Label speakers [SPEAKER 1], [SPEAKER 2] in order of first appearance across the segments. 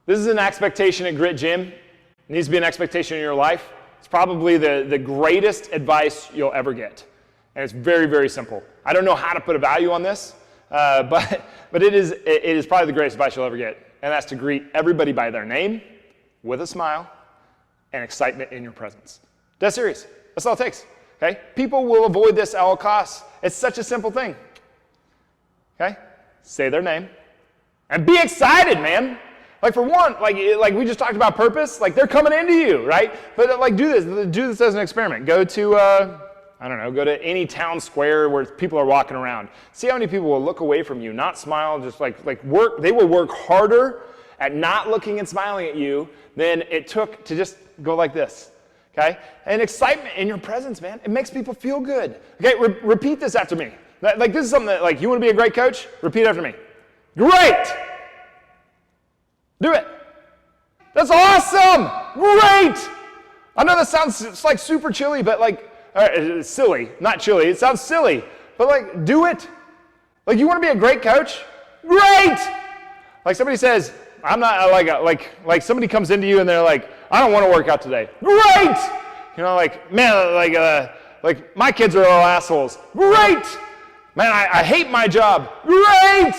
[SPEAKER 1] This is an expectation at Grit Gym. It needs to be an expectation in your life. It's probably the greatest advice you'll ever get. And it's very, very simple. I don't know how to put a value on this, but it is probably the greatest advice you'll ever get. And that's to greet everybody by their name, with a smile, and excitement in your presence. Dead serious. That's all it takes. Okay? People will avoid this at all costs. It's such a simple thing. Okay? Say their name. And be excited, man. Like for one, like we just talked about purpose, like they're coming into you, right? But like do this as an experiment. Go to, I don't know, go to any town square where people are walking around. See how many people will look away from you, not smile, just like work. They will work harder at not looking and smiling at you than it took to just go like this, okay? And excitement in your presence, man. It makes people feel good. Okay, repeat this after me. Like this is something that, like, you want to be a great coach? Repeat after me. Great! Do it. That's awesome! Great! I know that sounds like super chilly, but like, silly, not chilly. It sounds silly, but like, do it. Like, you want to be a great coach? Great! Like somebody says, I'm not, like somebody comes into you and they're like, I don't want to work out today. Great! You know, like, man, like my kids are all assholes. Great! Man, I hate my job. Great!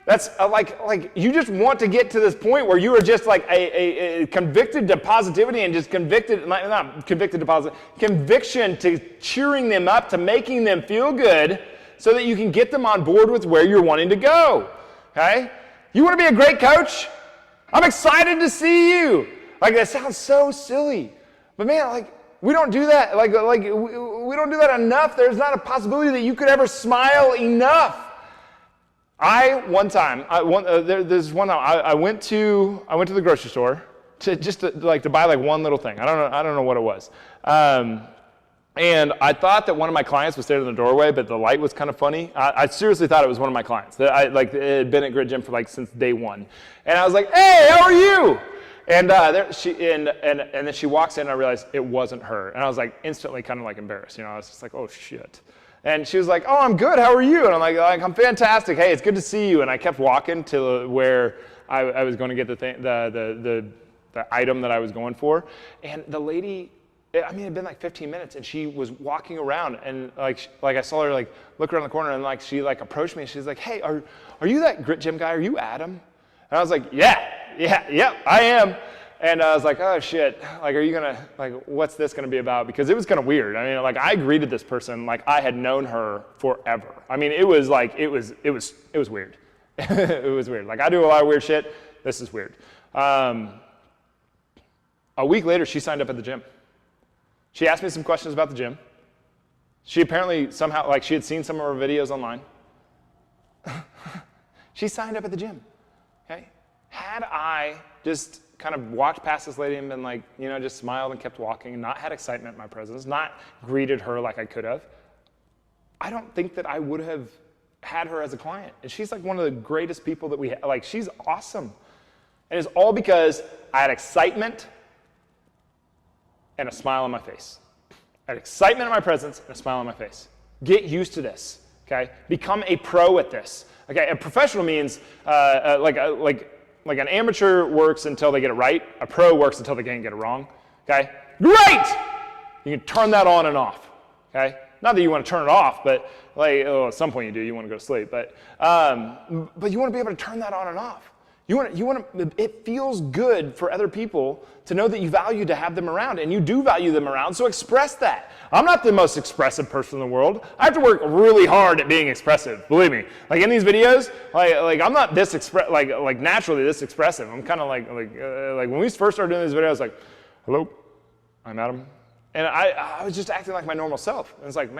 [SPEAKER 1] That's like you just want to get to this point where you are just like a convicted to positivity and just convicted, not convicted to positive, conviction to cheering them up, to making them feel good so that you can get them on board with where you're wanting to go, okay? You want to be a great coach? I'm excited to see you. Like, that sounds so silly, but man, like, we don't do that. Like we don't do that enough. There's not a possibility that you could ever smile enough. I went to the grocery store to buy like one little thing. I don't know what it was. And I thought that one of my clients was standing in the doorway, but the light was kind of funny. I seriously thought it was one of my clients. It had been at Grit Gym for like since day one. And I was like, hey, how are you? And then she walks in and I realized it wasn't her. And I was like instantly kind of like embarrassed. You know, I was just like, oh shit. And she was like, oh, I'm good, how are you? And I'm like, I'm fantastic, hey, it's good to see you. And I kept walking to where I was going to get the item that I was going for. And the lady, I mean, it had been like 15 minutes, and she was walking around, and like I saw her like look around the corner, and like she like approached me, and she's like, hey, are you that Grit Gym guy? Are you Adam? And I was like, yeah, I am. And I was like, oh shit, like, are you gonna, like, what's this gonna be about? Because it was kind of weird. I mean, like, I greeted this person like I had known her forever. I mean, it was like, it was weird. It was weird. Like, I do a lot of weird shit. This is weird. A week later, she signed up at the gym. She asked me some questions about the gym. She apparently somehow, like, she had seen some of our videos online. She signed up at the gym, okay? Had I just kind of walked past this lady and been like, you know, just smiled and kept walking and not had excitement in my presence, not greeted her like I could have, I don't think that I would have had her as a client. And she's like one of the greatest people that we have. Like, she's awesome. And it's all because I had excitement and a smile on my face. I had excitement in my presence and a smile on my face. Get used to this, okay? Become a pro at this. Okay, a professional means like an amateur works until they get it right. A pro works until they can't get it wrong. Okay? Great! You can turn that on and off. Okay? Not that you want to turn it off, but like, at some point you do. You want to go to sleep, but you want to be able to turn that on and off. You want to. It feels good for other people to know that you value to have them around, and you do value them around. So express that. I'm not the most expressive person in the world. I have to work really hard at being expressive. Believe me. Like in these videos, like I'm not this like naturally this expressive. I'm kind of like when we first started doing these videos, I was like, hello, I'm Adam, and I was just acting like my normal self. And it's like, man,